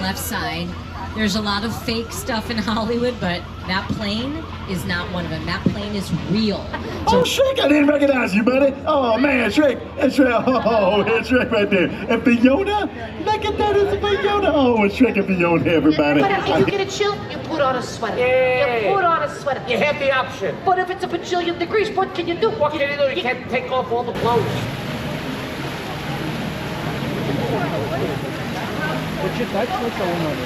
left side. There's a lot of fake stuff in Hollywood, but that plane is not one of them. That plane is real. Oh, Shrek, I didn't recognize you, buddy. Oh, man, Shrek. It's Shrek. Oh, it's Shrek right there. And Fiona? Look at that, it's Fiona. Oh, it's Shrek and Fiona, everybody. But if you get a chill, you put on a sweater. Yeah. You put on a sweater. You have the option. But if it's a bajillion degrees, what can you do? What can you do? You can't take off all the clothes. Почитать сначала надо.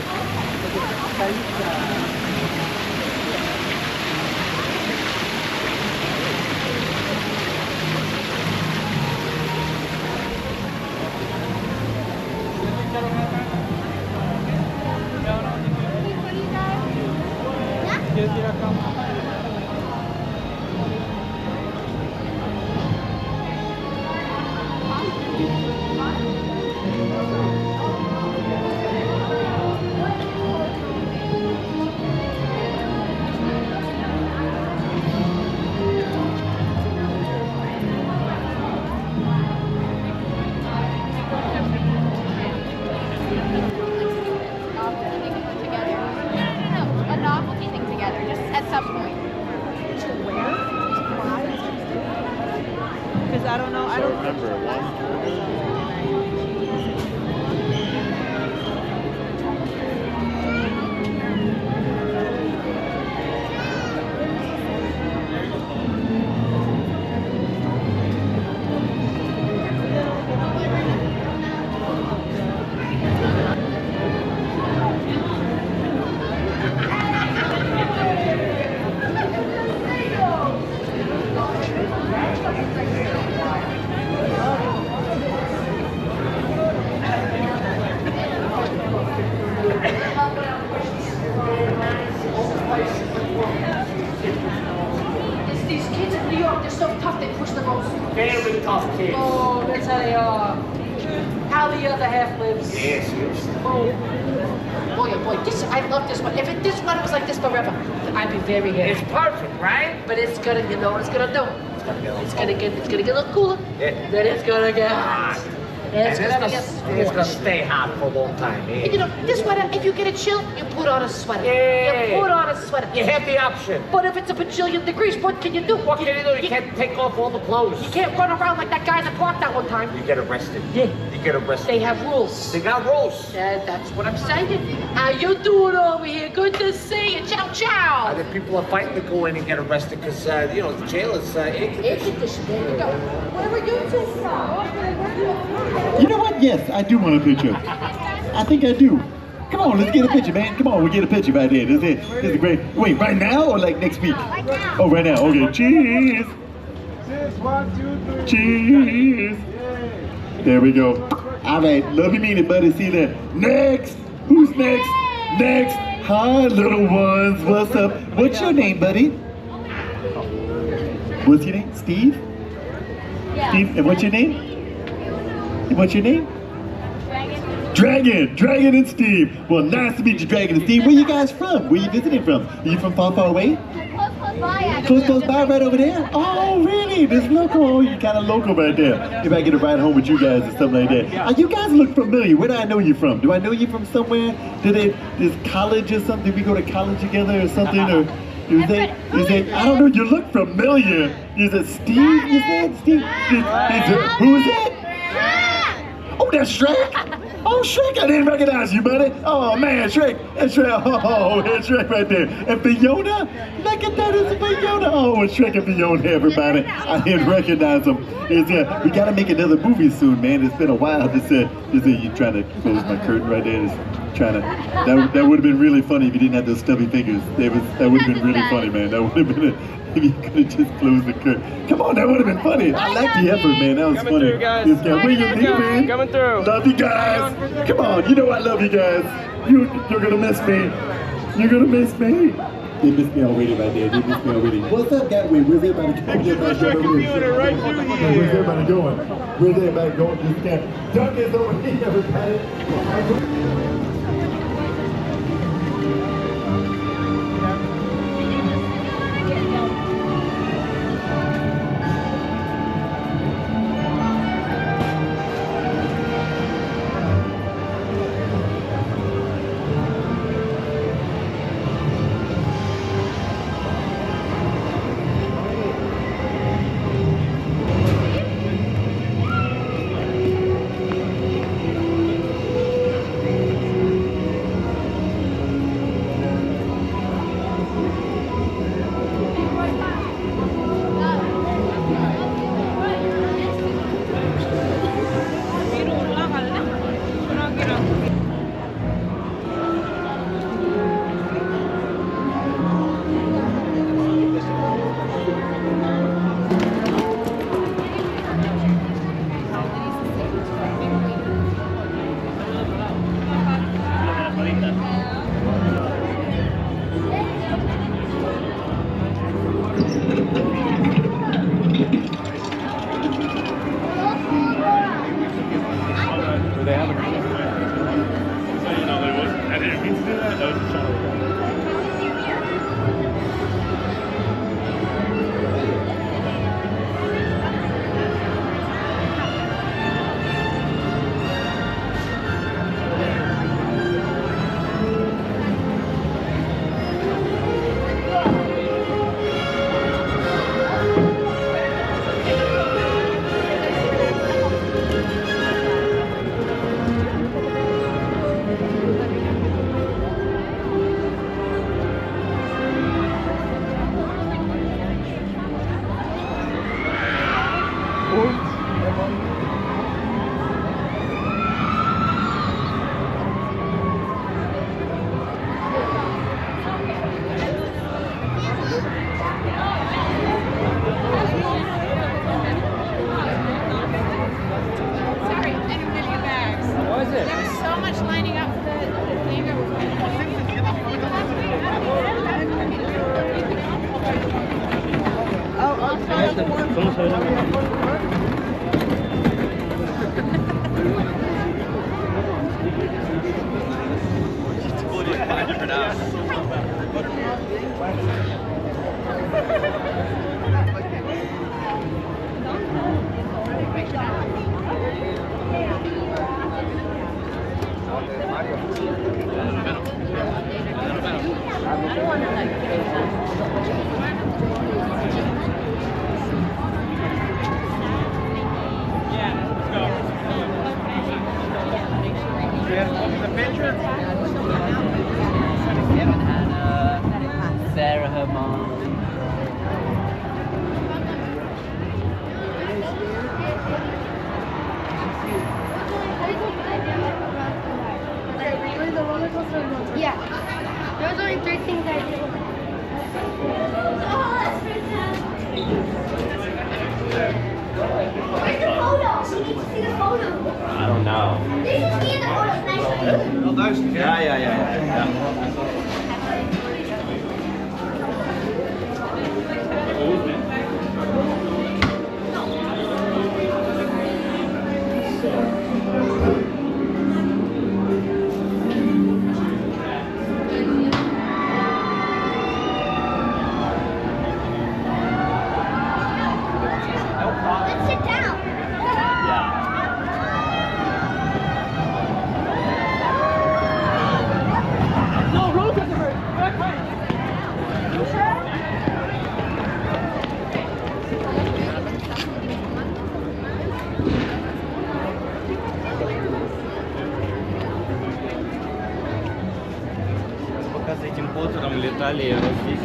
Very tough kids. Oh, that's how they are. How the other half lives. Yes, yes. Oh, boy, oh boy, I love this one. If this one was like this forever, I'd be very happy. It's perfect, right? But it's gonna, you know what it's gonna do? It's gonna get a little cooler. Yeah. Then it's gonna get hot. It's gonna stay hot for a long time. Yeah. And you know, this weather, if you get a chill, you put on a sweater. Yeah. You put on a sweater. You have the option. But if it's a bajillion degrees, what can you do? What can you do? You can't take off all the clothes. You can't run around like that guy in the park that one time. You get arrested. Yeah. You get arrested. They have rules. They got rules. That's what I'm saying. How you doing over here? Good to see you. Ciao, ciao. Other people are fighting to go in and get arrested because, you know, the jail is air conditioned. There you go. Where were you two from? You know what? Yes, I do want a picture. I think I do. Come on, let's get a picture, man. Come on, we get a picture right there. This is great. Wait, right now or like next week? Right now. Oh, right now. Okay. Cheese. Cheers, 1, 2, 3. Cheese. There we go. All right. Love you, mean it, buddy. See you there. Next. Who's next? Next. Hi, little ones. What's up? What's your name, buddy? What's your name? Steve? Yeah. Steve. And what's your name? And what's your name? Dragon and Steve. Well, nice to meet you, Dragon and Steve. Where you guys from? Where you visiting from? Are you from far, far away? Close by, right over there? Oh, really? This local. Oh, you kind of local right there. Maybe I get a ride home with you guys or something like that. You guys look familiar. Where do I know you from? Do I know you from somewhere? This college or something? Did we go to college together or something? Or is it? I don't know. You look familiar. Is it Steve? You said Steve? Who's it? Oh, that's Shrek. Oh, Shrek, I didn't recognize you, buddy. Oh, man, Shrek. It's Shrek. Oh, it's Shrek right there. And Fiona? Look at that, it's Fiona. Oh, it's Shrek and Fiona, everybody. I didn't recognize them. We got to make another movie soon, man. It's been a while. You trying to close my curtain right there. That would have been really funny if you didn't have those stubby fingers. That would have been really funny, man. That would have been if you could have just closed the curtain. Come on, that would have been funny. I like the effort, man. That was funny. Through, guys. Where you leaving? Coming through. Love you guys. Come on, you know I love you guys. You're gonna miss me. You're gonna miss me. They missed me already right there. They missed me already. What's up, guys? Wait, where's everybody going? Push your computer right through here. Where's everybody going? Where's everybody going? Duck is over here, everybody. летали здесь.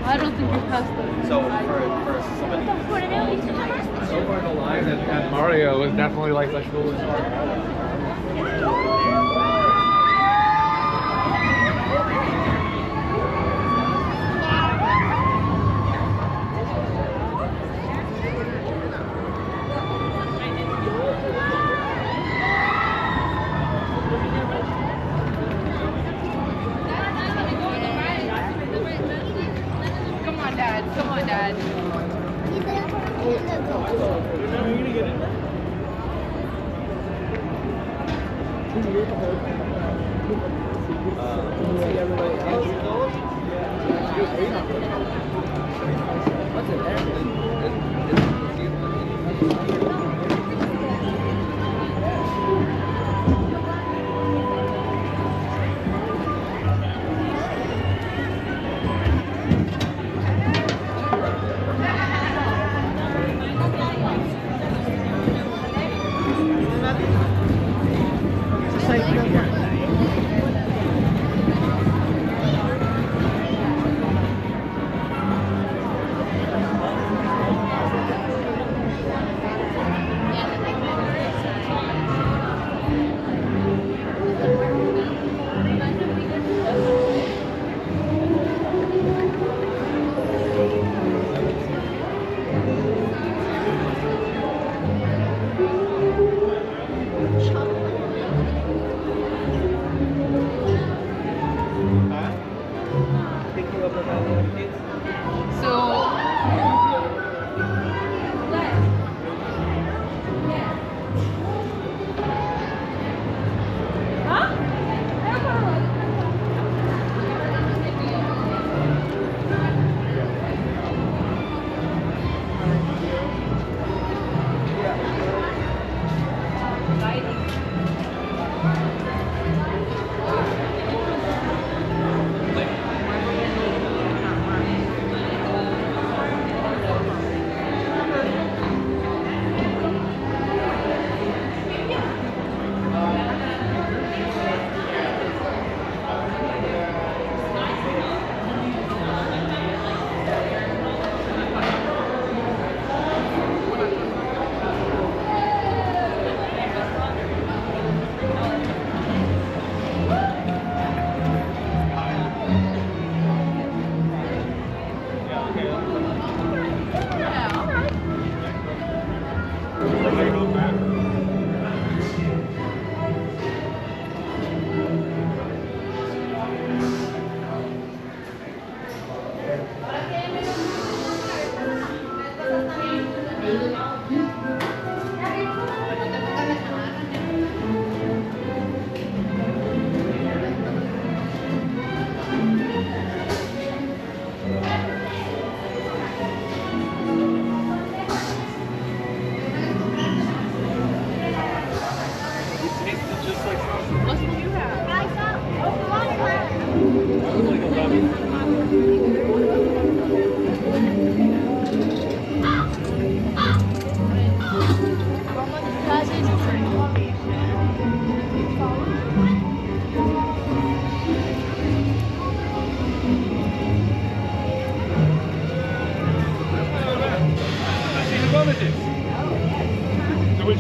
I don't think you passed them. So for somebody So far the line at Mario is definitely like the coolest part. Come on, Dad. What's in there?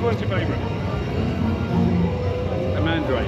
one's your favourite? A mandrake.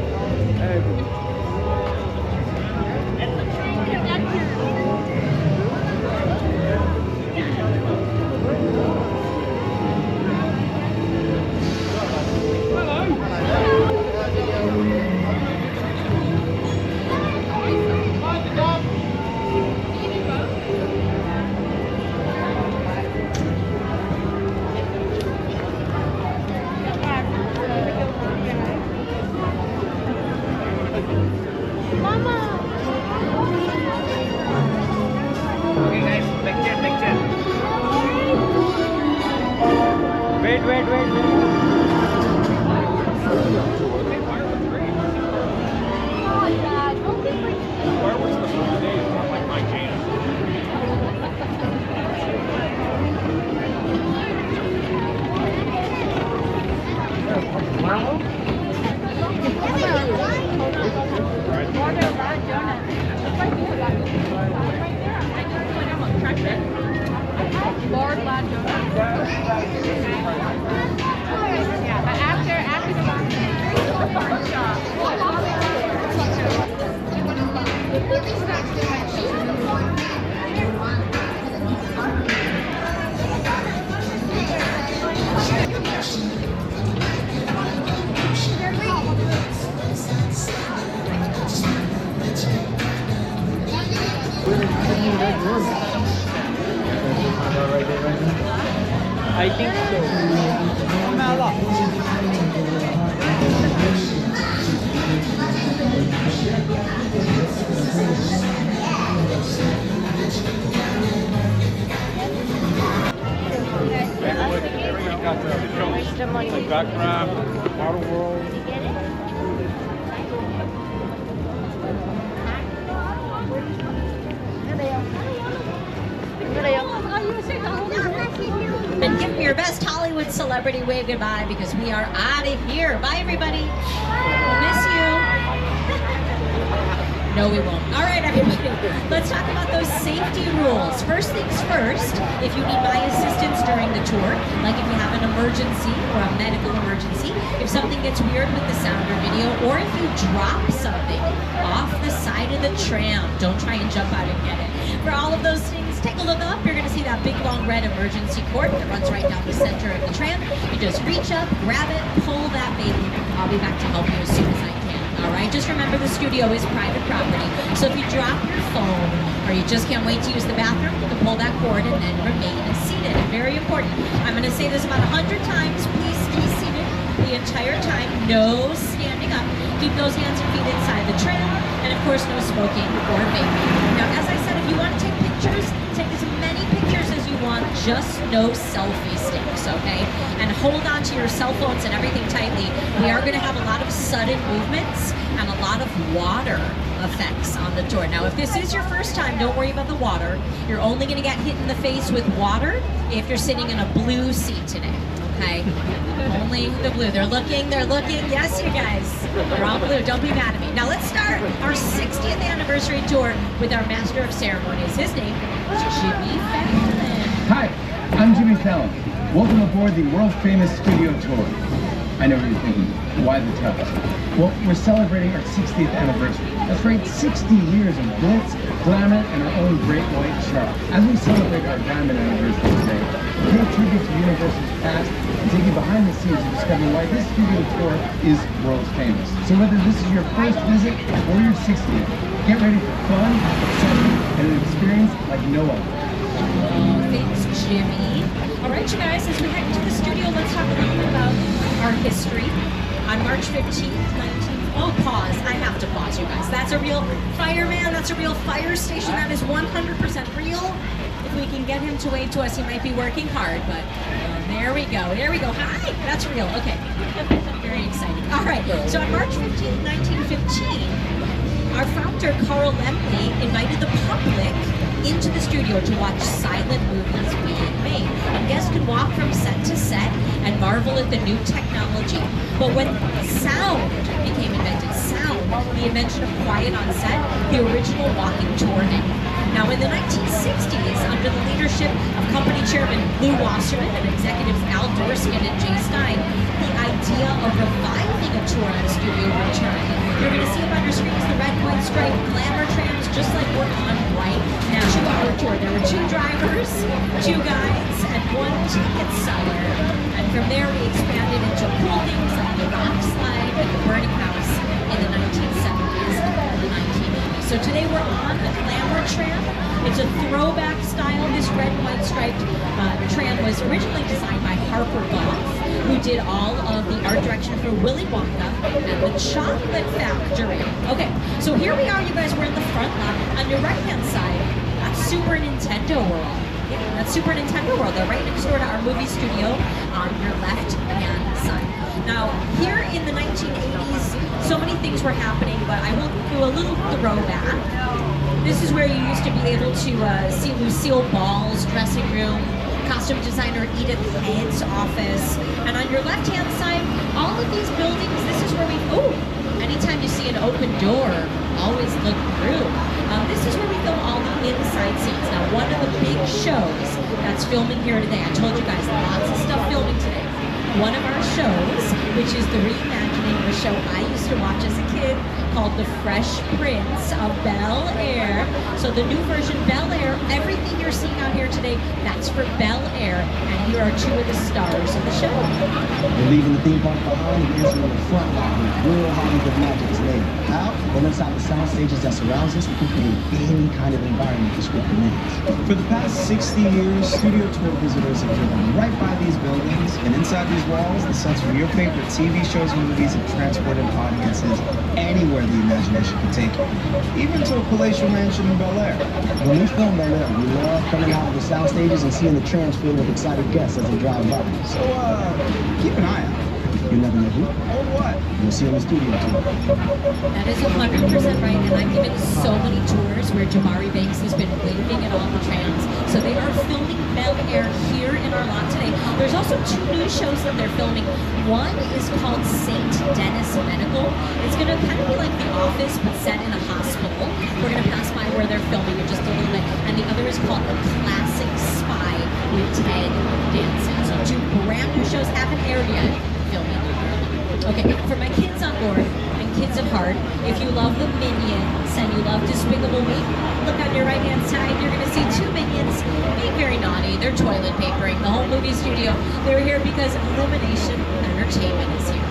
I think so. Like background, model world. And give me your best Hollywood celebrity wave goodbye because we are out of here. Bye, everybody. We'll miss you. No, we won't. All right, everybody. Let's talk about those safety rules. First things first, if you need my assistance during the tour, like if you have an emergency or a medical emergency, if something gets weird with the sound or video, or if you drop something off the side of the tram, don't try and jump out and get it. For all of those things, take a look up. You're going to see that big, long, red emergency cord that runs right down the center of the tram. You just reach up, grab it, pull that baby. I'll be back to help you as soon as I can. All right, just remember the studio is private property. So if you drop your phone or you just can't wait to use the bathroom, you can pull that cord and then remain seated. Very important. I'm going to say this about 100 times. Please stay seated the entire time. No standing up. Keep those hands and feet inside the tram. And of course, no smoking or vaping. Now, as I said, if you want to take pictures, take as many pictures as you want, just no selfie sticks, okay? And hold on to your cell phones and everything tightly. We are going to have a lot of sudden movements and a lot of water effects on the tour. Now, if this is your first time, don't worry about the water. You're only going to get hit in the face with water if you're sitting in a blue seat today, okay? Only the blue. They're looking. Yes, you guys. They're all blue. Don't be mad at me. Now, let's start our 60th anniversary tour with our master of ceremonies. His name is Jimmy Fallon. Hi, I'm Jimmy Fallon. Welcome aboard the world-famous studio tour. I know what you're thinking. Why the tux? Well, we're celebrating our 60th anniversary. That's right, 60 years of glitz, glamour, and our own great white shark. As we celebrate our diamond anniversary today, pay tribute to Universal's past and take you behind the scenes to discover why this studio tour is world famous. So whether this is your first visit or your 60th, get ready for fun, excitement, and an experience like no other. Thanks, Jimmy. All right, you guys, as we head into the studio, let's talk a little bit about our history. On March 15th, oh, pause. I have to pause, you guys. That's a real fireman. That's a real fire station. That is 100% real. If we can get him to wave to us, he might be working hard, but there we go. There we go. Hi. That's real. Okay. Very exciting. All right. So on March 15th, 1915, our founder, Carl Lemley, invited the public into the studio to watch silent movies being made. And guests could walk from set to set and marvel at the new technology. But when sound became invented, the invention of quiet on set, the original walking tour ended. Now, in the 1960s, under the leadership of company chairman Lou Wasserman and executives Al Dorskin and Jay Stein, the idea of reviving a tour in the studio returned. You're going to see up on your screens the red, white stripe glamour trams, just like we're on right now. 2-hour tour. There were 2 drivers, 2 guides, and 1 ticket seller. And from there, we expanded into cool things like the rock slide and the burning house in the 1970s and the 1980s. So today we're on a glamour tram. It's a throwback style. This red and white striped tram was originally designed by Harper Goff, who did all of the art direction for Willy Wonka and the Chocolate Factory. Okay, so here we are, you guys, we're in the front lot. On your right-hand side, that's Super Nintendo World. Yeah, that's Super Nintendo World. They're right next door to our movie studio on your left-hand side. Now, here in the 1980s, so many things were happening, but I will do a little throwback. This is where you used to be able to see Lucille Ball's dressing room, costume designer Edith Head's office, and on your left-hand side, all of these buildings, this is where we, anytime you see an open door, always look through. This is where we film all the inside scenes. Now, one of the big shows that's filming here today, I told you guys lots of stuff filming today. One of our shows, which is the reimagining of a show I used to watch as a kid called The Fresh Prince of Bel-Air. So the new version, Bel-Air, everything you're seeing out here today, that's for Bel-Air. And here are 2 of the stars of the show. We're leaving the theme park behind and entering the front line where real Hollywood magic is laid. How? Well, inside the sound stages that surrounds us, we can create any kind of environment the script demands. For the past 60 years, studio tour visitors have driven right by these buildings, and inside these walls, the sets from your favorite TV shows and movies have transported audiences anywhere the imagination can take you, even to a palatial mansion in Bel-Air. When we film Bel-Air, we love coming out of the sound stages and seeing the trams filled with excited guests as they drive by. So, keep an eye out. You never know who. Or what? You'll see on the studio tour. That is 100% right, and I've given so many tours where Jamari Banks has been waving at all the trams. So they are filming Bel-Air here in our lot today. There's also 2 new shows that they're filming. One is called St. Denis Medical. It's going to kind of be like The Office, but set in a hospital. We're going to pass by where they're filming in just a little bit. And the other is called A Classic Spy with Ted Danson. So 2 brand new shows haven't aired yet. Filming. Okay, for my kids on board and kids at heart, if you love the Minions and you love Despicable Me, look on your right-hand side, you're going to see 2 Minions being very naughty. They're toilet papering the whole movie studio. They're here because Illumination Entertainment is here.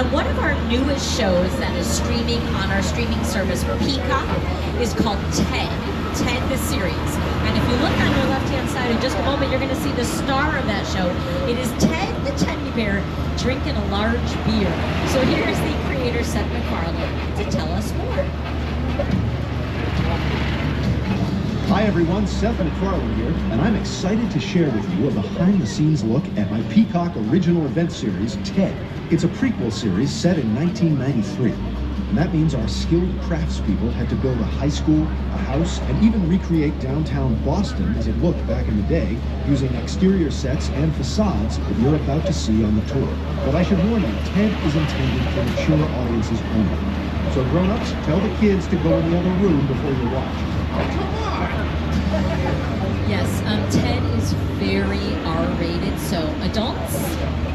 And one of our newest shows that is streaming on our streaming service, Peacock, is called Ted. Ted the series. And if you look on your left-hand side in just a moment, you're going to see the star of that show. It is Ted the teddy bear drinking a large beer. So here's the creator, Seth MacFarlane, to tell us more. Hi everyone, Seth MacFarlane here, and I'm excited to share with you a behind-the-scenes look at my Peacock original event series, TED. It's a prequel series set in 1993. And that means our skilled craftspeople had to build a high school, a house, and even recreate downtown Boston as it looked back in the day, using exterior sets and facades that you're about to see on the tour. But I should warn you, TED is intended for mature audiences only. So grown-ups, tell the kids to go in the other room before you watch. Come on! Yes, Ted is very R-rated, so adults,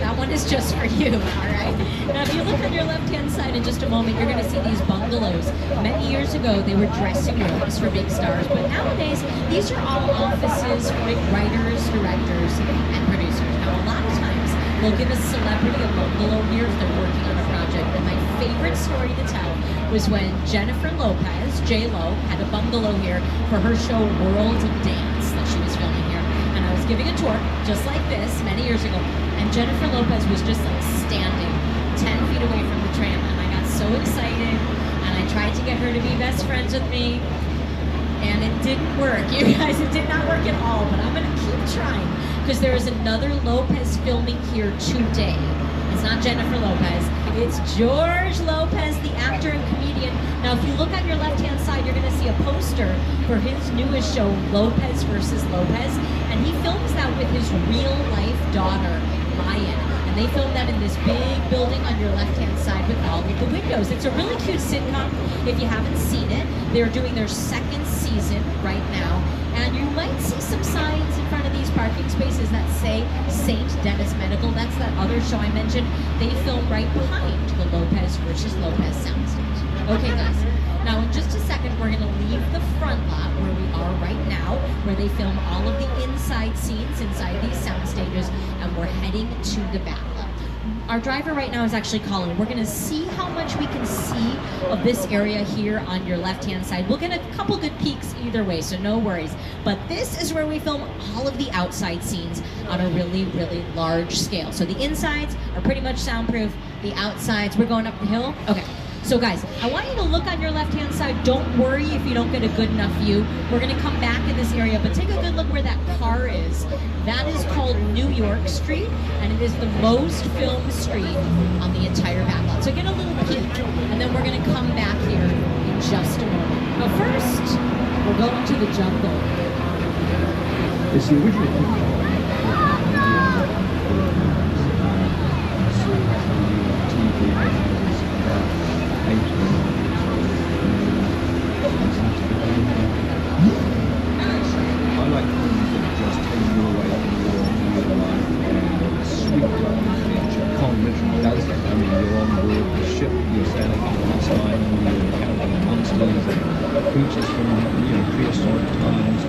that one is just for you, all right? Now, if you look on your left-hand side in just a moment, you're going to see these bungalows. Many years ago, they were dressing rooms for big stars, but nowadays, these are all offices for big writers, directors, and producers. Now, a lot of times, they'll give a celebrity a bungalow here if they're working on a project, and my favorite story to tell was when Jennifer Lopez, J-Lo, had a bungalow here for her show World of Dance that she was filming here. And I was giving a tour just like this many years ago, and Jennifer Lopez was just like standing 10 feet away from the tram, and I got so excited, and I tried to get her to be best friends with me, and it didn't work. You guys, it did not work at all, but I'm gonna keep trying, because there is another Lopez filming here today. It's not Jennifer Lopez, it's George Lopez, the actor and comedian. Now, if you look on your left-hand side, you're gonna see a poster for his newest show, Lopez versus Lopez, and he films that with his real-life daughter, Lyon. And they filmed that in this big building on your left-hand side with all of the windows. It's a really cute sitcom. If you haven't seen it, they're doing their second season right now. parking spaces that say St. Denis Medical. That's that other show I mentioned. They film right behind the Lopez versus Lopez soundstage. Okay, guys. Now, in just a second, we're going to leave the front lot where we are right now, where they film all of the inside scenes inside these sound stages, and we're heading to the back lot. Our driver right now is actually calling. We're going to see how much we can see of this area here on your left-hand side. We'll get a couple good peeks either way, so no worries. But this is where we film all of the outside scenes on a really, really large scale. So the insides are pretty much soundproof. The outsides, we're going up the hill. Okay. So guys, I want you to look on your left-hand side. Don't worry if you don't get a good enough view. We're gonna come back in this area, but take a good look where that car is. That is called New York Street, and it is the most filmed street on the entire backlot. So get a little peek, and then we're gonna come back here in just a moment. But first, we're going to the jungle. Is the original creatures from prehistoric times.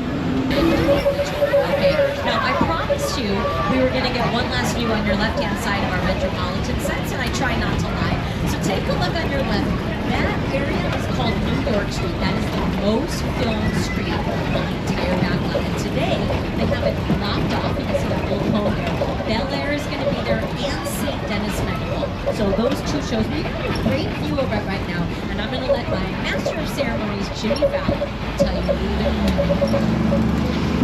Okay, now I promised you we were going to get one last view on your left-hand side of our metropolitan sets, and I try not to lie. So take a look on your left. That area is called New York Street. That is the most filmed street on the entire backlot. And today, they have it blocked off. You can see that little cone there. Bel-Air is going to be there, and St. Denis Medical. So those two shows, we have a great view of it right now. And I'm going to let my master of ceremonies, Jimmy Fallon, tell you a little bit more.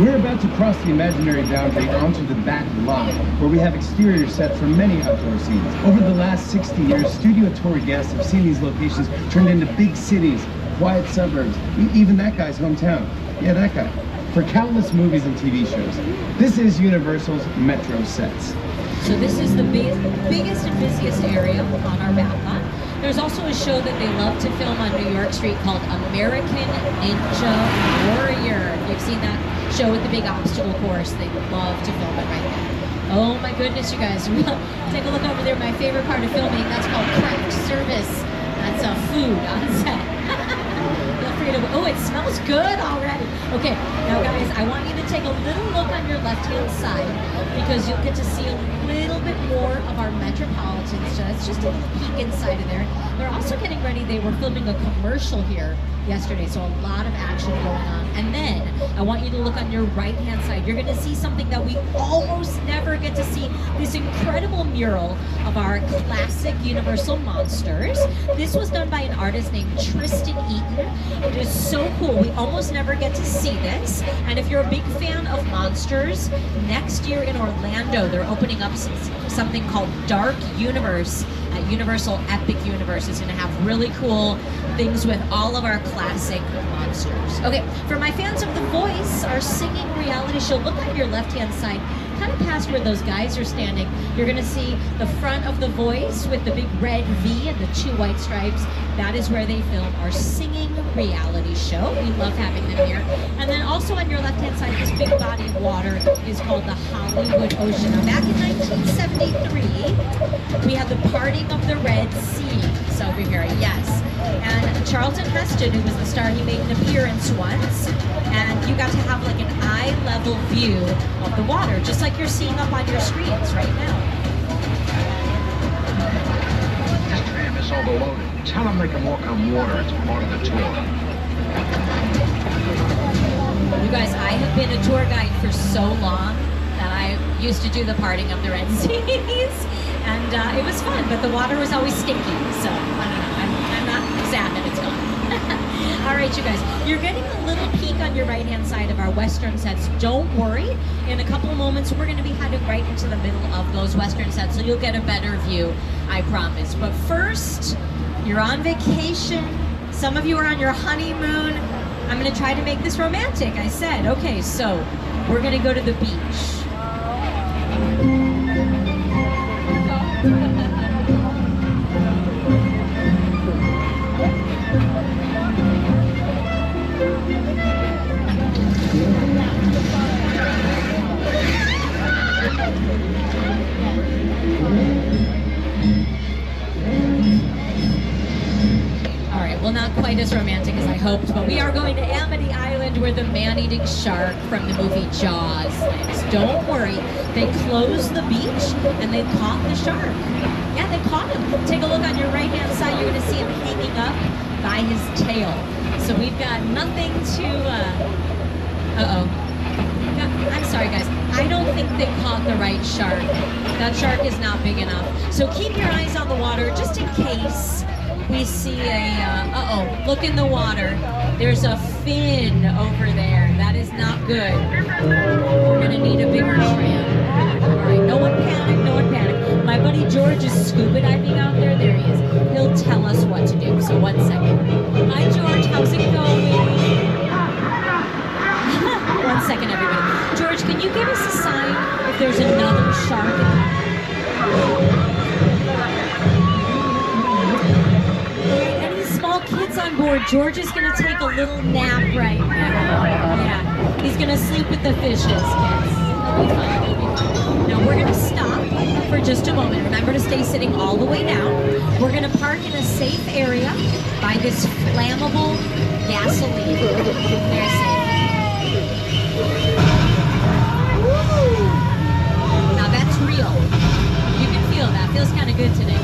We're about to cross the imaginary boundary onto the back lot, where we have exterior sets for many outdoor scenes. Over the last 60 years, studio tour guests have seen these locations turned into big cities, quiet suburbs, even that guy's hometown. Yeah, that guy. For countless movies and TV shows. This is Universal's Metro Sets. So this is the biggest and busiest area on our backlot. There's also a show that they love to film on New York Street called American Ninja Warrior. If you've seen that show with the big obstacle course, they love to film it right there. Oh my goodness, you guys. Take a look over there. My favorite part of filming, that's called craft service. That's food on set. Feel free to, oh, it smells good already. Okay, now guys, I want you to take a little look on your left-hand side because you'll get to see a little bit more of our metropolitan sets, just a little peek inside of there. They're also getting ready. They were filming a commercial here yesterday, so a lot of action going on. And then I want you to look on your right-hand side. You're going to see something that we almost never get to see, this incredible mural of our classic Universal monsters. This was done by an artist named Tristan Eaton. It is so cool. We almost never get to see this. And if you're a big fan of monsters, next year in Orlando, they're opening up something called Dark Universe at Universal Epic Universe. Is going to have really cool things with all of our classic monsters. Okay, for my fans of The Voice, our singing reality show, look on your left-hand side, kind of past where those guys are standing. You're going to see the front of The Voice with the big red V and the two white stripes. That is where they film our singing reality show. We love having them here. And then also on your left-hand side, this big body of water is called the Hollywood Ocean. Now, back in 1973, we had the parting of the Red Seas over here, yes. And Charlton Heston, who was the star, he made an appearance once, and you got to have like an eye-level view of the water, just like you're seeing up on your screens right now. This tram is overloaded. Tell them they can walk on water. It's part of the tour. You guys, I have been a tour guide for so long that I used to do the parting of the Red Seas, and it was fun, but the water was always stinky, so I don't know. I'm not sad that it's gone. All right, you guys, you're getting a little peek on your right-hand side of our Western sets. Don't worry. In a couple of moments, we're going to be heading right into the middle of those Western sets, so you'll get a better view, I promise. But first, you're on vacation. Some of you are on your honeymoon. I'm going to try to make this romantic, I said. Okay, so we're going to go to the beach. hoped, but we are going to Amity Island where the man-eating shark from the movie Jaws lives. Don't worry, they closed the beach and they caught the shark. Yeah, they caught him. Take a look on your right-hand side, you're gonna see him hanging up by his tail. So we've got nothing to, I'm sorry guys, I don't think they caught the right shark. That shark is not big enough. So keep your eyes on the water just in case we see a, look in the water. There's a fin over there. That is not good. We're gonna need a bigger tram. All right, no one panic, no one panic. My buddy George is scuba diving out there. There he is. He'll tell us what to do, so 1 second. Hi George, how's it going? 1 second, everybody. George, can you give us a sign if there's another shark? Any small kids on board? George is going to take a little nap right now. Yeah, he's going to sleep with the fishes, kids. He'll be fine, he'll be fine. Now we're going to stop for just a moment. Remember to stay sitting all the way down. We're going to park in a safe area by this flammable gasoline. There's safe. Now that's real. You can feel that. Feels kind of good today.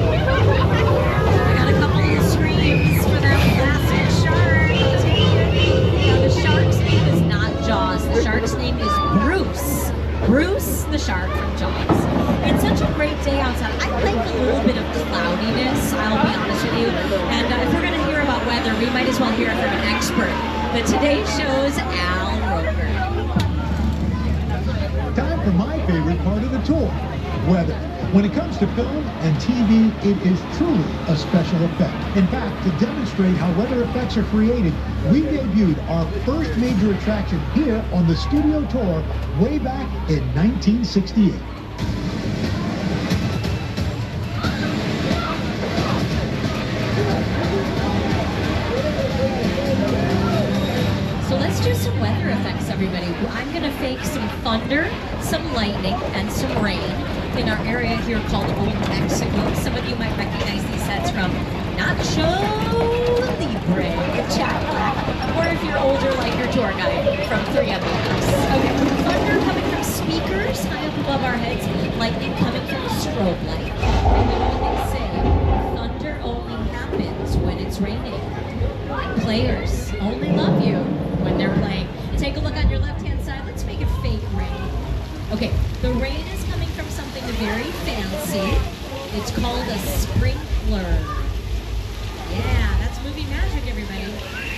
I got a couple of screams for that plastic shark. Now the shark's name is not Jaws. The shark's name is Bruce. Bruce the shark from Jaws. It's such a great day outside. I like a little bit of cloudiness, I'll be honest with you. And if we're going to hear about weather, we might as well hear it from an expert. The Today Show's Al Roker. Time for my favorite part of the tour, weather. When it comes to film and TV, it is truly a special effect. In fact, to demonstrate how weather effects are created, we debuted our first major attraction here on the studio tour way back in 1968. So let's do some weather effects, everybody. I'm going to fake some thunder, some lightning, and some rain in our area here called Old Mexico. Some of you might recognize these sets from Nacho Libre with Jack Black, or if you're older, like your tour guide from 3 Other Years. Okay, thunder coming from speakers high up above our heads, lightning coming from a strobe light. And you know what they say, thunder only happens when it's raining. Players only love you when they're playing. Take a look on your left-hand side. Let's make it fake rain. Okay, the rain is coming from something very fancy. It's called a sprinkler. Yeah, that's movie magic, everybody.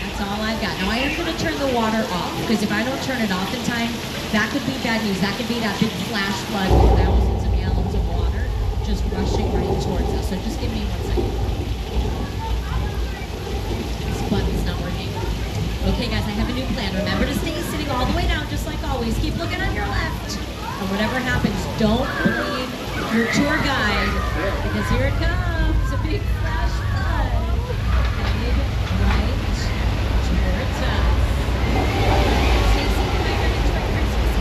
That's all I've got. Now, I am going to turn the water off, because if I don't turn it off in time, that could be bad news. That could be that big flash flood with thousands of gallons of water just rushing right towards us. So just give me 1 second. This button's not working. Okay, guys, I have a new plan. Remember to stay sitting all the way down, just like always. Keep looking on your left. And whatever happens, don't blame your tour guide, because here it comes, a big flash flood headed right towards us. Stacy, can I hear the Christmas?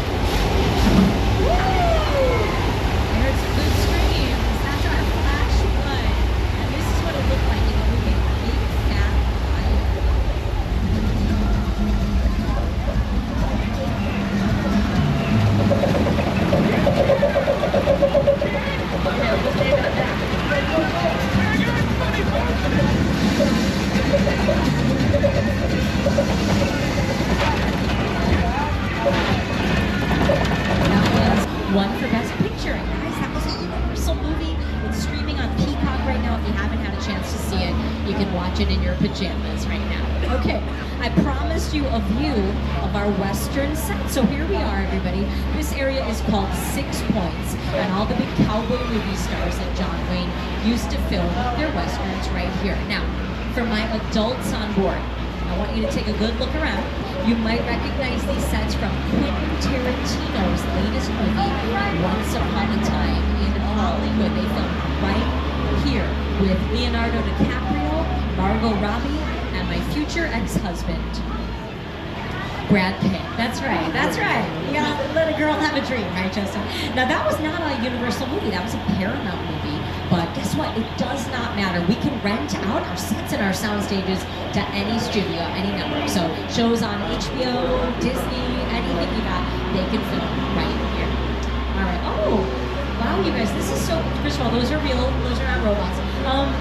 Woo! I heard some good screams. That's our flash flood. And this is what it looked like in the movie, a big fat fire. One for Best Picture. And guys, that was a Universal movie. It's streaming on Peacock right now. If you haven't had a chance to see it, you can watch it in your pajamas right now. Okay, I promised you a view of our Western set. So here we are, everybody. This area is called 6 Points, and all the big cowboy movie stars like John Wayne used to film their Westerns right here. Now, for my adults on board, I want you to take a good look around. You might recognize these sets from Quentin Tarantino's latest movie, Once Upon a Time in Hollywood. They filmed right here with Leonardo DiCaprio, Margot Robbie, and my future ex-husband, Brad Pitt. That's right, that's right. You gotta let a girl have a dream, right, Justin? Now that was not a Universal movie, that was a Paramount movie. But guess what? It does not matter. We can rent out our sets and our sound stages to any studio, any network. So shows on HBO, Disney, anything you got, they can film right here. All right. Oh, wow, you guys, this is so. First of all, those are real. Those are not robots.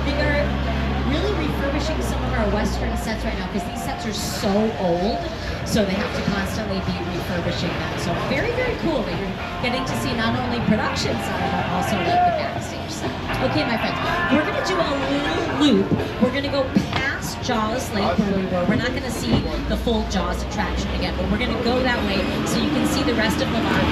They are really refurbishing some of our Western sets right now because these sets are so old. So they have to constantly be refurbishing them. So very, very cool that you're getting to see not only production side, but also like the backstage side. Okay, my friends, we're gonna do a little loop. We're gonna go past Jaws Lake where we were. We're not gonna see the full Jaws attraction again, but we're gonna go that way so you can see the rest of the park.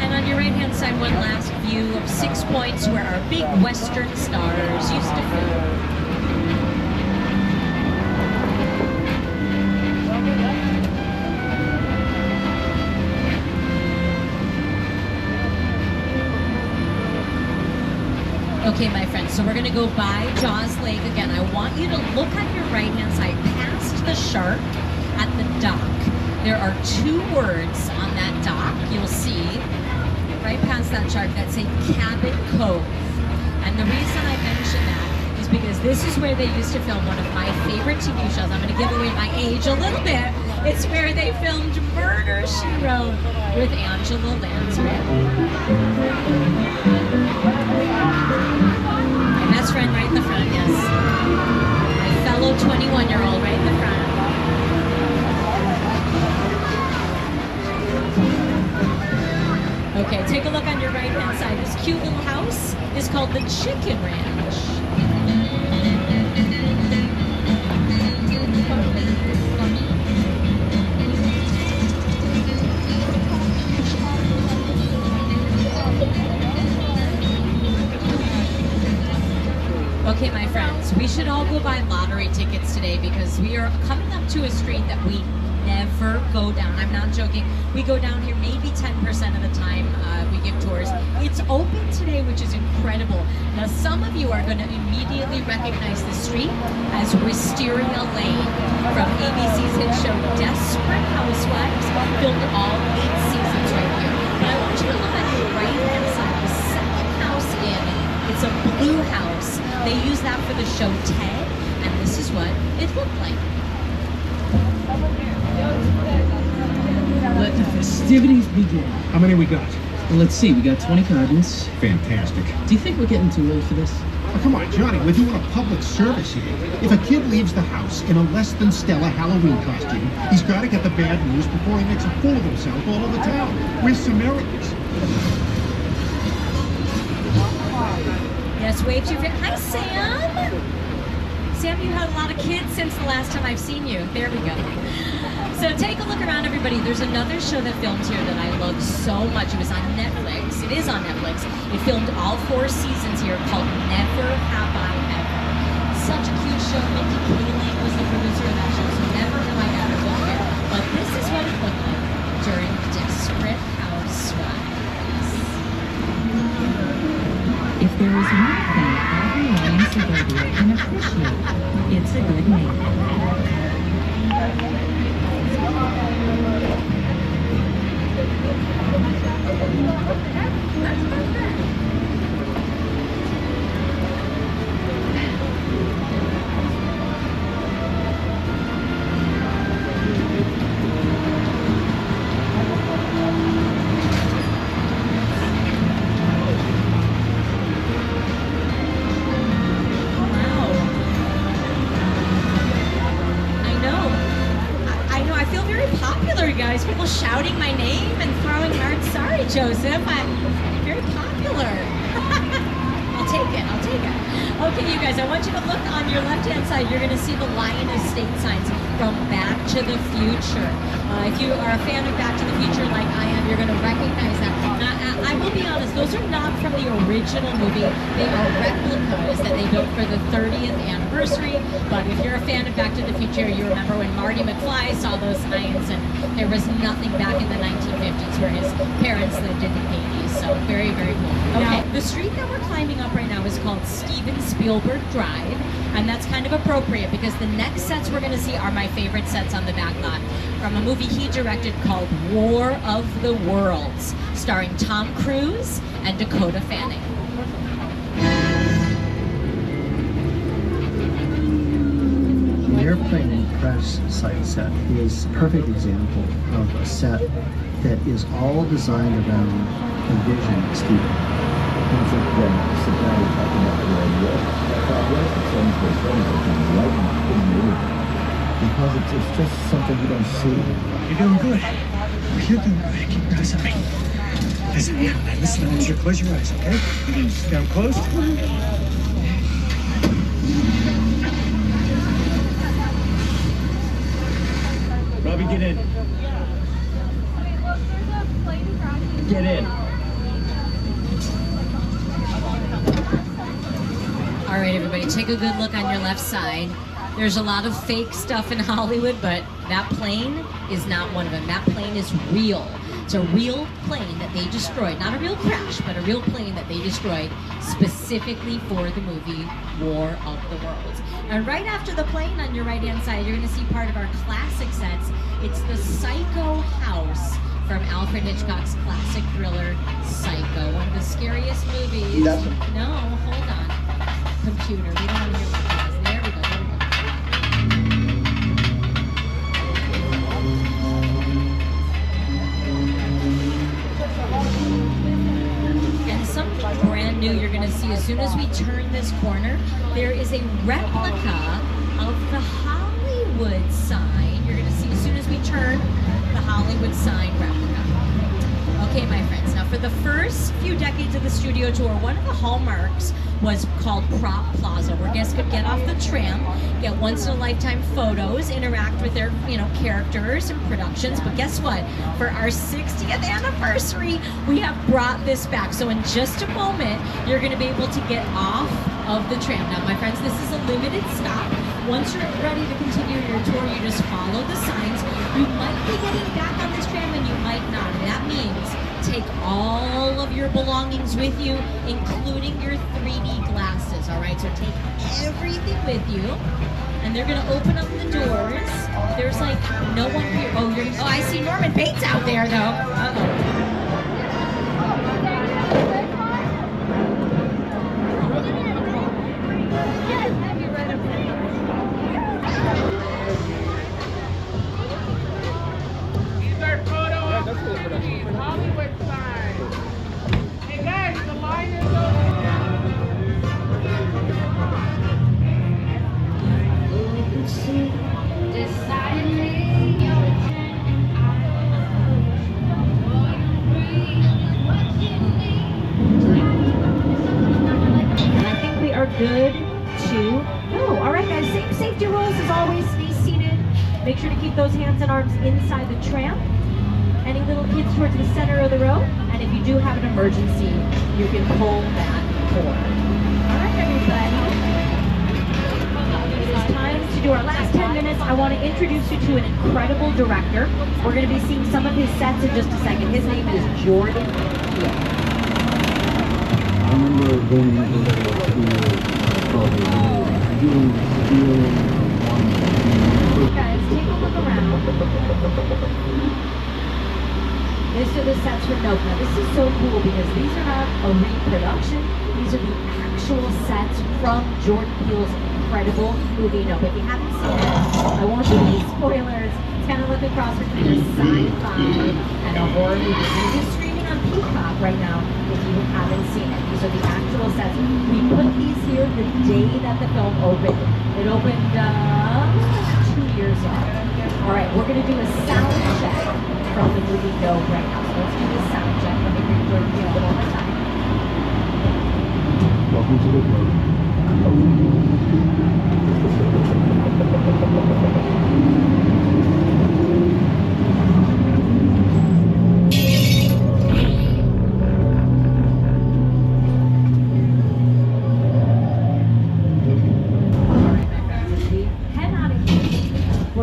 And on your right-hand side, one last view of 6 Points where our big Western stars used to film. Okay, my friends, so we're gonna go by Jaws Lake again. I want you to look on your right-hand side past the shark at the dock. There are 2 words on that dock, you'll see, right past that shark that say Cabin Cove. And the reason I mention that is because this is where they used to film one of my favorite TV shows. I'm gonna give away my age a little bit. It's where they filmed Murder, She Wrote with Angela Lansbury. My best friend right in the front, yes. My fellow 21-year-old right in the front. Okay, take a look on your right-hand side. This cute little house is called the Chicken Ranch. Okay, my friends, we should all go buy lottery tickets today because we are coming up to a street that we never go down. I'm not joking. We go down here maybe 10% of the time we give tours. It's open today, which is incredible. Now, some of you are going to immediately recognize the street as Wisteria Lane from ABC's hit show Desperate Housewives, filmed all 8 seasons right here. And I want you to look at your right-hand side, the second house in. It's a blue house. They use that for the show Ted, and this is what it looked like. Let the festivities begin. How many we got? Well, let's see, we got 20 cartons. Fantastic. Do you think we're getting too old for this? Oh, come on, Johnny, we're doing a public service here. If a kid leaves the house in a less than stellar Halloween costume, he's got to get the bad news before he makes a fool of himself all over town. We're Samaritans. Yes, wave to your Hi, Sam. Sam, you had a lot of kids since the last time I've seen you. There we go. So take a look around, everybody. There's another show that filmed here that I love so much. It was on Netflix. It is on Netflix. It filmed all 4 seasons here called Never Have I Ever. Such a cute show. Mindy Kaling was the producer of that show, so Never Have I Ever filmed here. But this is what it looked like during Desperate Housewives. If there is one thing every Lyon suburbia can appreciate, it's a good name. People shouting my name and throwing hearts. Sorry, Joseph. I'm very popular. I'll take it. I'll take it. Okay, you guys, I want you to look on your left-hand side. You're going to see the Lyon Estate signs from Back to the Future. If you are a fan of Back to the Future like I am, you're going to recognize that. Now, I will be honest, those are not from the original movie. They are replicas that they built for the 30th anniversary. But if you're a fan of Back to the Future, you remember when Marty McFly saw those signs and there was nothing back in the 1950s where his parents lived in the 80s. So very, very cool. Okay, the street that we're climbing up right now is called Steven Spielberg Drive, and that's kind of appropriate because the next sets we're going to see are my favorite sets on the backlot from a movie he directed called War of the Worlds, starring Tom Cruise and Dakota Fanning. The airplane crash site set is a perfect example of a set that is all designed around a vision of Steven. Because it's just something you don't see. You're doing good. You're doing good. Keep your eyes on me. Listen, I want you to close your eyes, okay? Down closed. Robbie, get in. Get in. All right, everybody, take a good look on your left side. There's a lot of fake stuff in Hollywood, but that plane is not one of them. That plane is real. It's a real plane that they destroyed. Not a real crash, but a real plane that they destroyed specifically for the movie War of the Worlds. And right after the plane on your right-hand side, you're going to see part of our classic sets. It's the Psycho house from Alfred Hitchcock's classic thriller, Psycho. One of the scariest movies. No, hold on. Computer, we don't want to hear about this. There we go, there we go. And something brand new you're going to see as soon as we turn this corner. There is a replica of the Hollywood sign. You're going to see as soon as we turn the Hollywood sign replica. Okay, my friends, now for the first few decades of the studio tour, one of the hallmarks was called Prop Plaza, where guests could get off the tram, get once-in-a-lifetime photos, interact with their, characters and productions. But guess what? For our 60th anniversary, we have brought this back. So in just a moment, you're going to be able to get off of the tram. Now, my friends, this is a limited stop. Once you're ready to continue your tour, you just follow the signs. You might be getting back on this tram and you might not. And that means take all of your belongings with you, including your 3D glasses, all right? So take everything with you. And they're gonna open up the doors. There's like no one here. Oh, I see Norman Bates out there though. Uh-oh. Hollywood sign. Hey guys, the line is open. And I think we are good to go. All right, guys, same safety rules as always. Stay seated. Make sure to keep those hands and arms inside the tram. Any little kids towards the center of the row, and if you do have an emergency, you can pull that cord. All right, everybody. It is time to do our last 10 minutes. I want to introduce you to an incredible director. We're going to be seeing some of his sets in just a second. His name is Jordan Peele. I remember going into the studio, doing Guys, take a look around. These are the sets for Nope. Now this is so cool because these are not a reproduction. These are the actual sets from Jordan Peele's incredible movie Nope. If you haven't seen it, I won't give any spoilers. It's kind of like a cross between a sci-fi and a horror movie. It is streaming on Peacock right now if you haven't seen it. These are the actual sets. We put these here the day that the film opened. It opened 2 years ago. All right, we're going to do a sound check from the movie Nope right now. So let's do the sound check. Let me bring Jordan Peele one more time. Welcome to the club.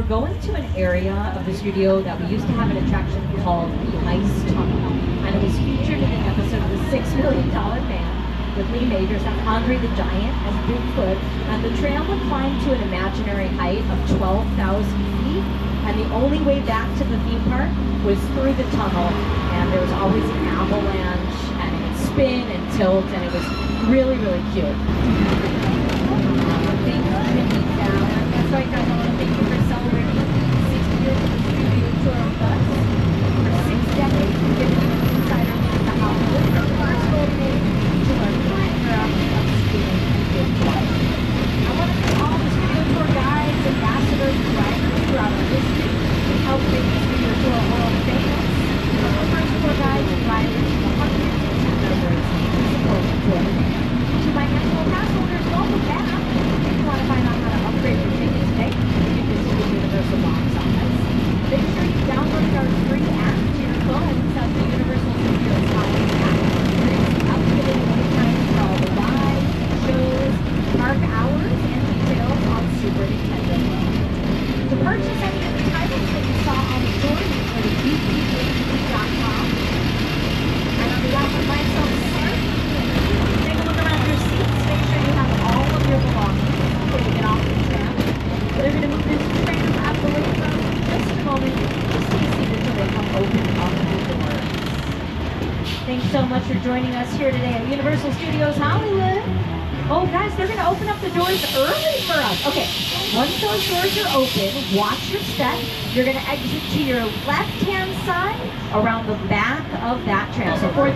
Going to an area of the studio that we used to have an attraction called the Ice Tunnel, and it was featured in an episode of the $6 million man with Lee Majors as Andre the Giant as Bigfoot, and the tram would climb to an imaginary height of 12,000 feet, and the only way back to the theme park was through the tunnel, and there was always an avalanche, and it would spin and tilt, and it was really, really cute. Thank you, Mindy Down. That's right, guys, I want to thank you for celebrating 60 years of the studio tour with us. For 6 decades, we've given you an insider look at the Hollywood from the first golden age to our current era of skating and big life. I want to thank all the studio tour guides, ambassadors, and drivers throughout our history who helped make the studio tour world famous. From the first tour guides and drivers to the hundreds of team members who support the tour. To my annual pass holders, welcome back. If you want to find out how to upgrade your ticket today, you can visit the Universal box office. Make sure you download our free app to your phone. That's the Universal Studios Hollywood app. Where you see updated wait times for all the rides, shows, park hours, and details on Super Nintendo. To purchase any of the titles that you saw on the tour, you can go to bp.com. And on behalf of myself, Sarah, take a look around your seats. Make sure you have all of your belongings before you get off the tram. They're going to move this train out of the way from us in just a moment. Just stay seated until they come open up the doors. Thanks so much for joining us here today at Universal Studios Hollywood. Oh, guys, they're going to open up the doors early for us. Okay, once those doors are open, watch your step. You're going to exit to your left-hand side around the back of that tram. So for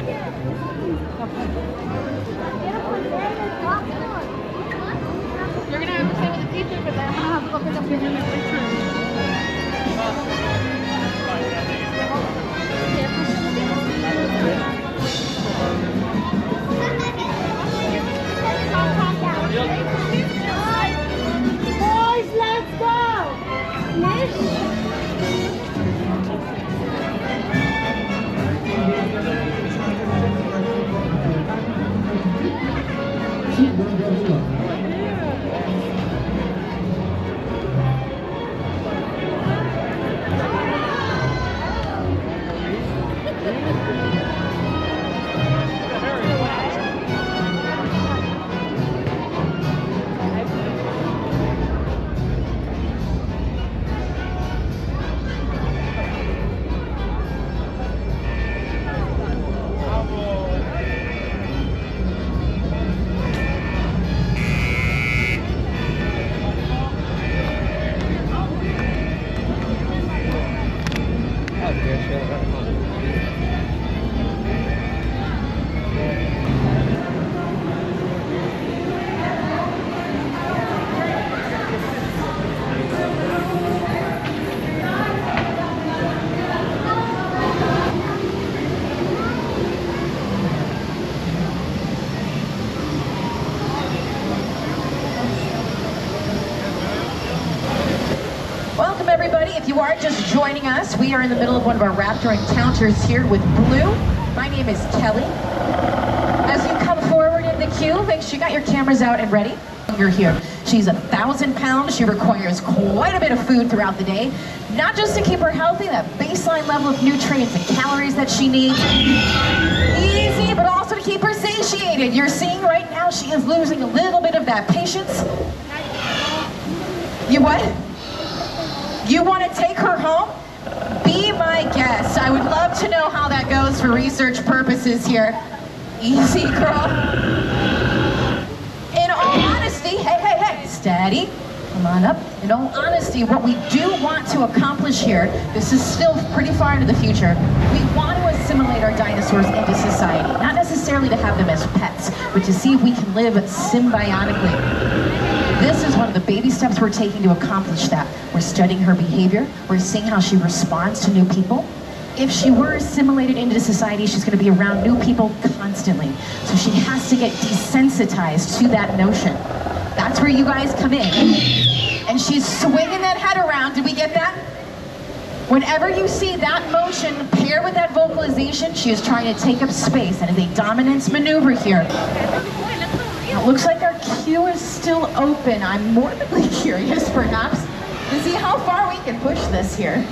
You're gonna have to stay with the teacher, but then I'm gonna have to go pick up your new return. Boys, let's go! If you are just joining us, we are in the middle of one of our Raptor encounters here with Blue. My name is Kelly. As you come forward in the queue, make sure you got your cameras out and ready. You're here. She's 1,000 pounds. She requires quite a bit of food throughout the day, not just to keep her healthy, that baseline level of nutrients and calories that she needs, easy, but also to keep her satiated. You're seeing right now she is losing a little bit of that patience. You what? You want to take her home? Be my guest. I would love to know how that goes for research purposes here. Easy, girl. In all honesty, hey, steady. Come on up. In all honesty, what we do want to accomplish here, this is still pretty far into the future, we want to assimilate our dinosaurs into society. Not necessarily to have them as pets, but to see if we can live symbiotically. This is one of the baby steps we're taking to accomplish that. We're studying her behavior. We're seeing how she responds to new people. If she were assimilated into society, she's going to be around new people constantly. So she has to get desensitized to that notion. That's where you guys come in. And she's swinging that head around. Did we get that? Whenever you see that motion paired with that vocalization, she is trying to take up space. That is a dominance maneuver here. It looks like our queue is still open. I'm morbidly curious, perhaps, to see how far we can push this here.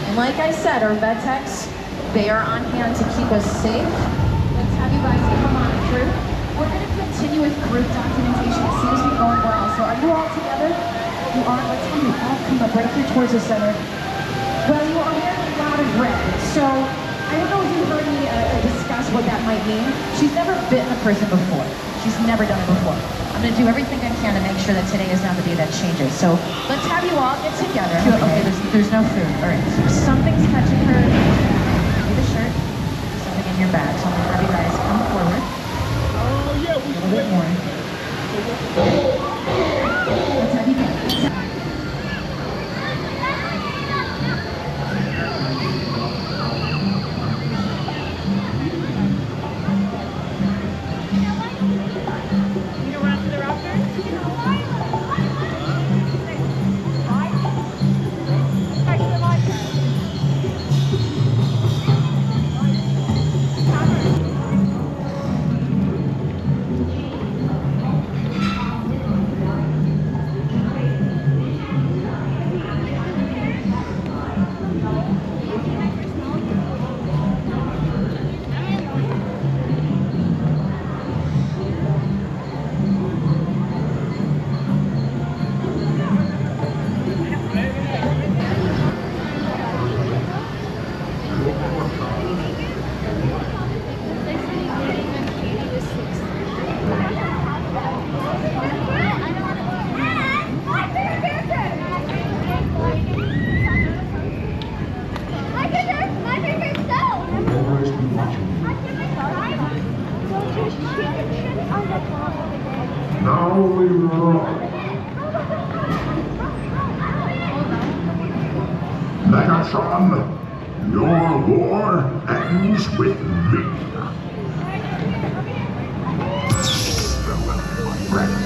And like I said, our vet techs, they are on hand to keep us safe. Let's have you guys to come on through. We're going to continue with group documentation. It seems to be going well. So are you all together? You are. Let's have you all come up right here towards the center. Well, you are wearing loud and red. So I don't know if you heard me discuss what that might mean. She's never bitten a person before. She's never done it before. I'm going to do everything I can to make sure that today is not the day that changes. So let's have you all get together. Okay, there's no food. All right, so something's catching her. Give me the shirt. Something in your bag. So I'm going to have you guys come forward. Oh, yeah. A little bit more. Let's have you guys. Now we roll. Megatron, your war ends with me. Farewell, my friends.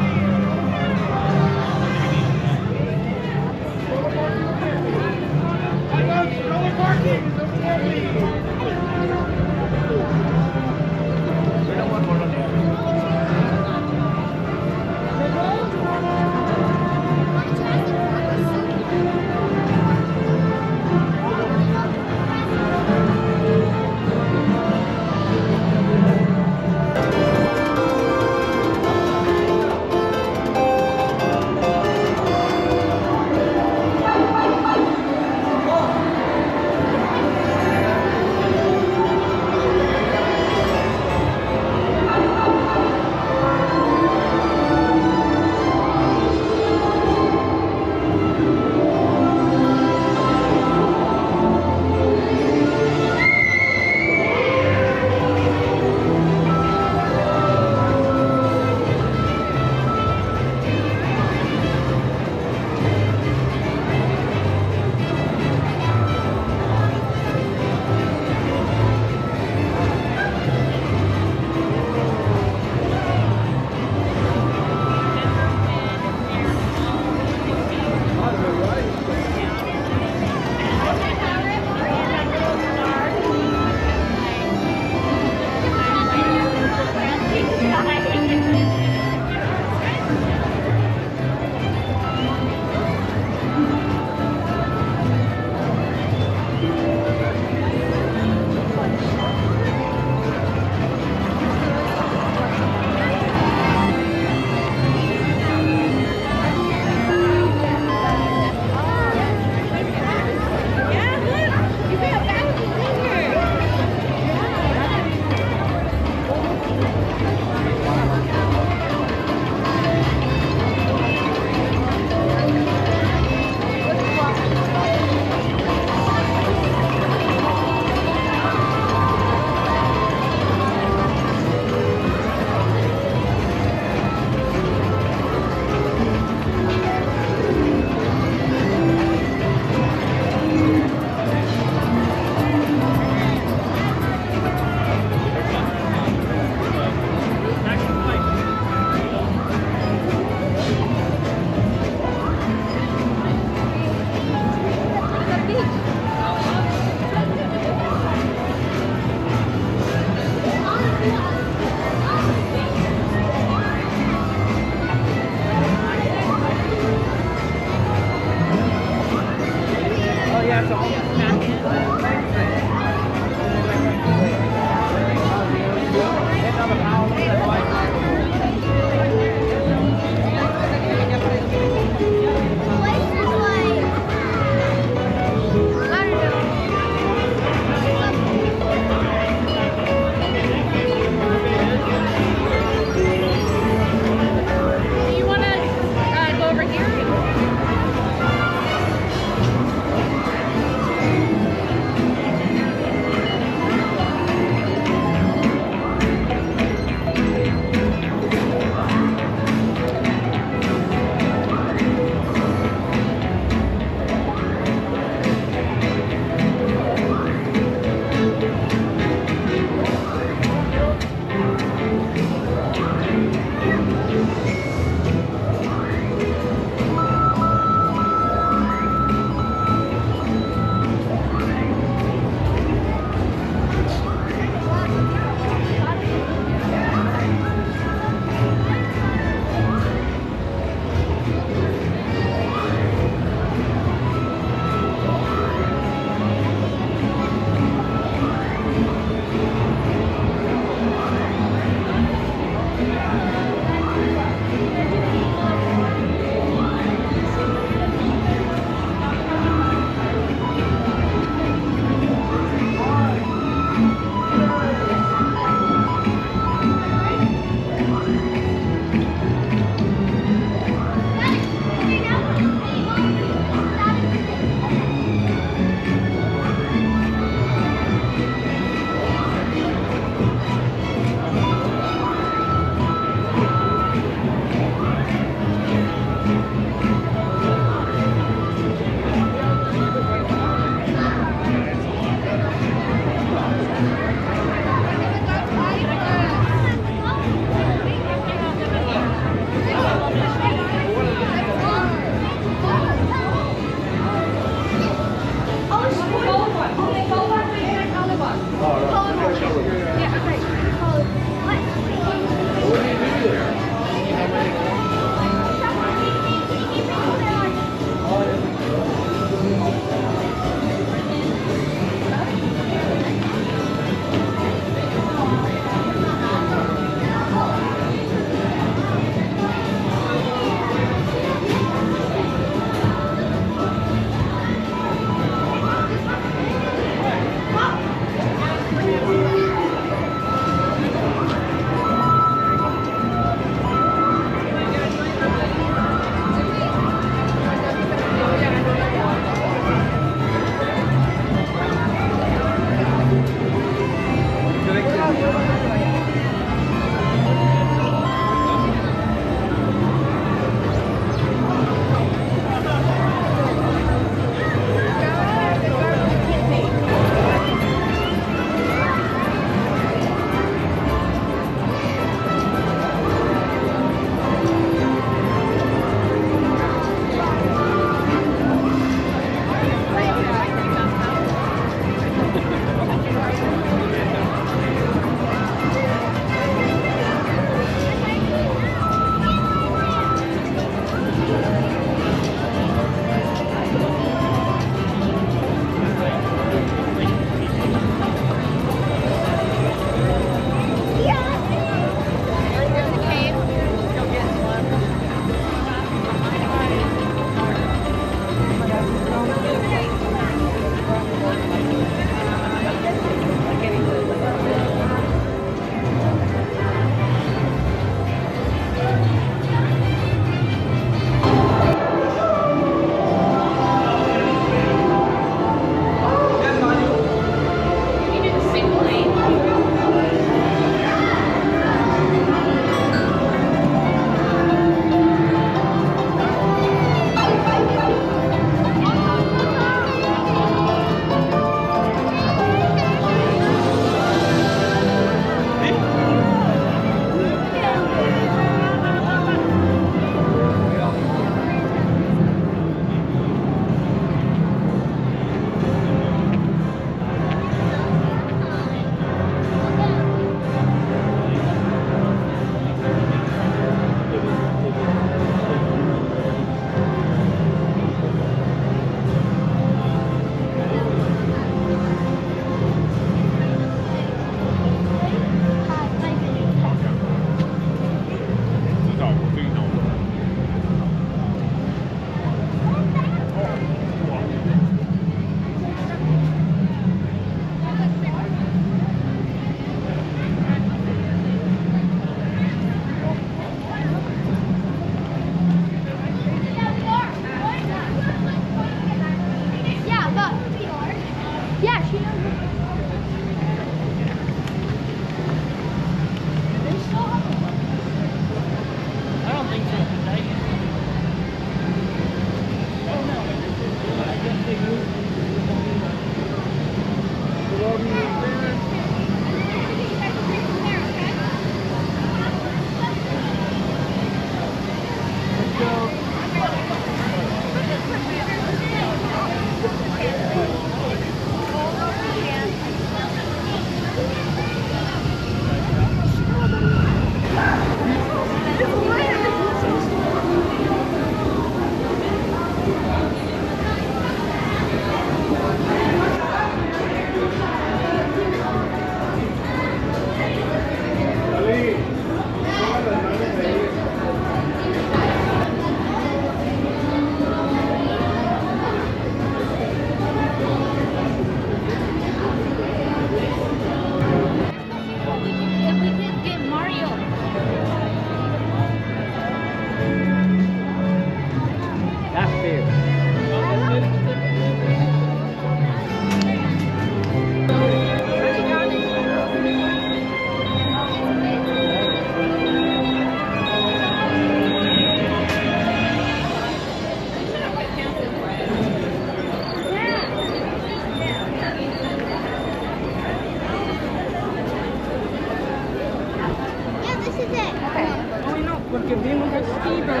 que vimos o ski burger.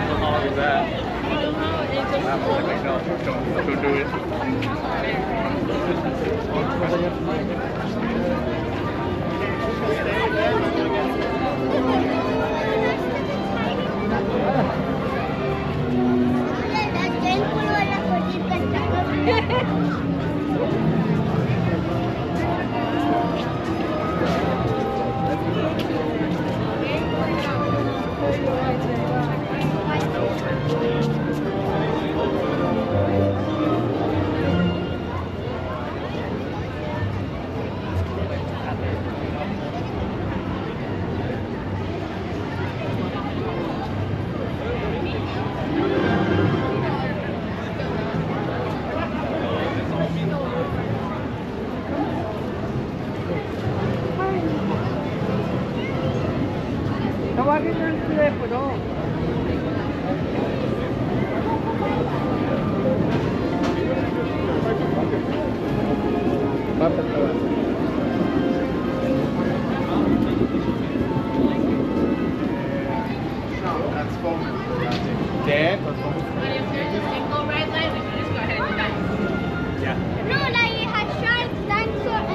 How long is that? Don't do it. Tawagin mo yung telepono. That's foaming. Dad? Go right lane, we can just go ahead and do that. Yeah. No, like it has sharks, dinosaurs,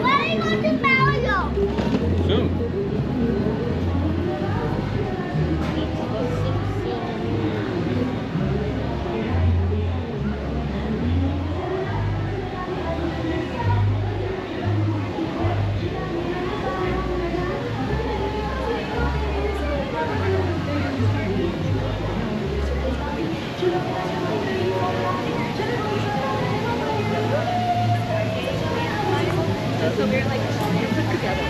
Where are you going to Mario? Soon. So we're like put together.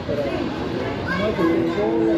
No, porque todo